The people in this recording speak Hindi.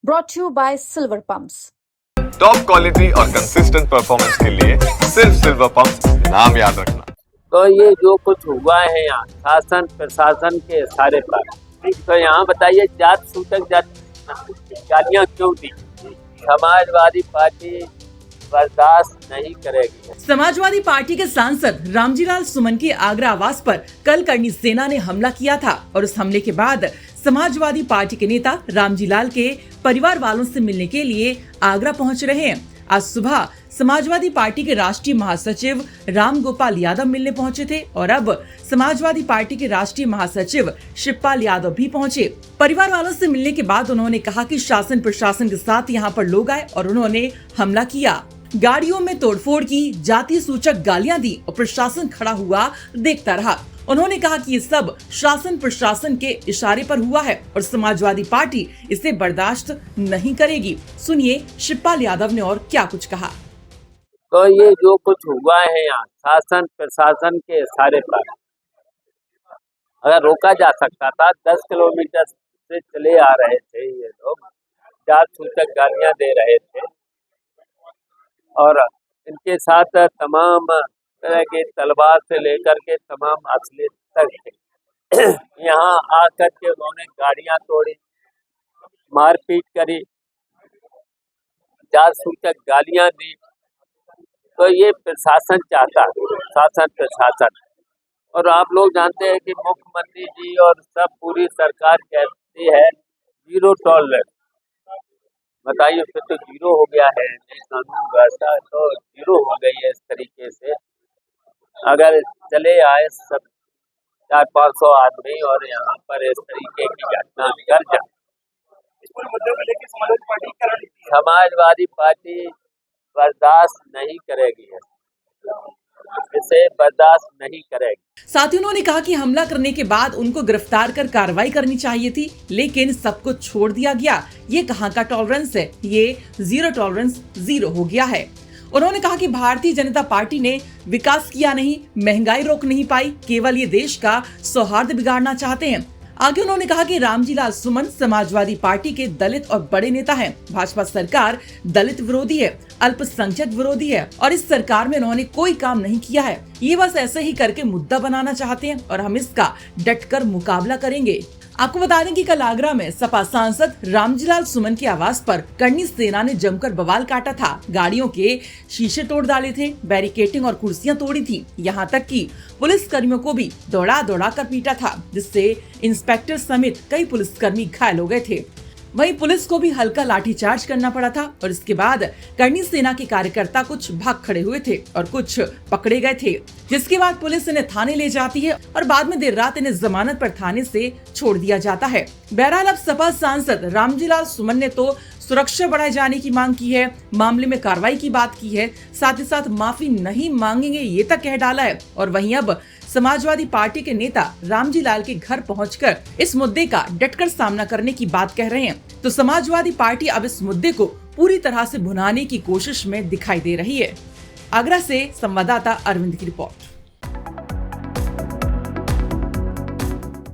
brought to you by Silver Pumps. Top quality और कंसिस्टेंट परफॉर्मेंस के लिए सिर्फ सिल्वर पंप्स नाम याद रखना। तो ये जो कुछ हुआ है यहाँ शासन प्रशासन के इशारे पर, तो यहाँ बताइए जात सूचक गालियाँ क्यों दी? समाजवादी पार्टी बर्दाश्त नहीं करेगी। समाजवादी पार्टी के सांसद रामजीलाल सुमन के आगरा आवास पर कल करनी सेना ने हमला किया था और उस हमले के बाद समाजवादी पार्टी के नेता रामजीलाल के परिवार वालों से मिलने के लिए आगरा पहुंच रहे हैं। आज सुबह समाजवादी पार्टी के राष्ट्रीय महासचिव राम गोपाल यादव मिलने पहुंचे थे और अब समाजवादी पार्टी के राष्ट्रीय महासचिव शिवपाल यादव भी पहुंचे। परिवार वालों से मिलने के बाद उन्होंने कहा कि शासन प्रशासन के साथ यहां पर लोग आए और उन्होंने हमला किया, गाड़ियों में तोड़फोड़ की, जाति सूचक गालियां दी और प्रशासन खड़ा हुआ देखता रहा। उन्होंने कहा कि ये सब शासन प्रशासन के इशारे पर हुआ है और समाजवादी पार्टी इसे बर्दाश्त नहीं करेगी। सुनिए शिवपाल यादव ने और क्या कुछ कहा। तो ये जो कुछ हुआ है यहाँ शासन प्रशासन के इशारे पर, अगर रोका जा सकता था, 10 किलोमीटर से चले आ रहे थे ये लोग, जात सूचक गालियां दे रहे थे और इनके साथ तमाम तरह के तलवार से लेकर के तमाम असले तक थे। यहाँ आकर के उन्होंने गाड़ियां तोड़ी, मारपीट करी, जात सूचक गालियां दी। तो ये प्रशासन चाहता है, शासन प्रशासन, और आप लोग जानते हैं कि मुख्यमंत्री जी और सब पूरी सरकार कहती है जीरो टॉलरेंस। बताइए फिर तो जीरो हो गया है, कानून व्यवस्था तो जीरो हो गई है। इस तरीके से अगर चले आए सब 400-500 आदमी और यहाँ पर इस तरीके की घटना कर जाए, समाजवादी पार्टी बर्दाश्त नहीं करेगी, इसे बर्दाश्त नहीं करेगी। साथ ही उन्होंने कहा कि हमला करने के बाद उनको गिरफ्तार कर कार्रवाई करनी चाहिए थी, लेकिन सब कुछ छोड़ दिया गया। ये कहाँ का टॉलरेंस है? ये जीरो टॉलरेंस जीरो हो गया है। उन्होंने कहा कि भारतीय जनता पार्टी ने विकास किया नहीं, महंगाई रोक नहीं पाई, केवल ये देश का सौहार्द बिगाड़ना चाहते हैं। आगे उन्होंने कहा कि रामजीलाल सुमन समाजवादी पार्टी के दलित और बड़े नेता हैं। भाजपा सरकार दलित विरोधी है, अल्पसंख्यक विरोधी है और इस सरकार में उन्होंने कोई काम नहीं किया है। ये बस ऐसे ही करके मुद्दा बनाना चाहते हैं और हम इसका डटकर मुकाबला करेंगे। आपको बता दें कि कल आगरा में सपा सांसद रामजीलाल सुमन के आवास पर करनी सेना ने जमकर बवाल काटा था। गाड़ियों के शीशे तोड़ डाले थे, बैरिकेटिंग और कुर्सियां तोड़ी थी, यहाँ तक कि पुलिस कर्मियों को भी दौड़ा दौड़ा कर पीटा था, जिससे इंस्पेक्टर समेत कई पुलिसकर्मी घायल हो गए थे। वहीं पुलिस को भी हल्का लाठीचार्ज करना पड़ा था और इसके बाद करनी सेना के कार्यकर्ता कुछ भाग खड़े हुए थे और कुछ पकड़े गए थे, जिसके बाद पुलिस इन्हें थाने ले जाती है और बाद में देर रात इन्हें जमानत पर थाने से छोड़ दिया जाता है। बहरहाल अब सपा सांसद रामजीलाल सुमन ने तो सुरक्षा बढ़ाए जाने की मांग की है, मामले में कार्रवाई की बात की है, साथ ही साथ माफी नहीं मांगेंगे ये तक कह डाला है। और वहीं अब समाजवादी पार्टी के नेता रामजीलाल के घर पहुंचकर इस मुद्दे का डटकर सामना करने की बात कह रहे हैं। तो समाजवादी पार्टी अब इस मुद्दे को पूरी तरह से भुनाने की कोशिश में दिखाई दे रही है। आगरा से संवाददाता अरविंद की रिपोर्ट।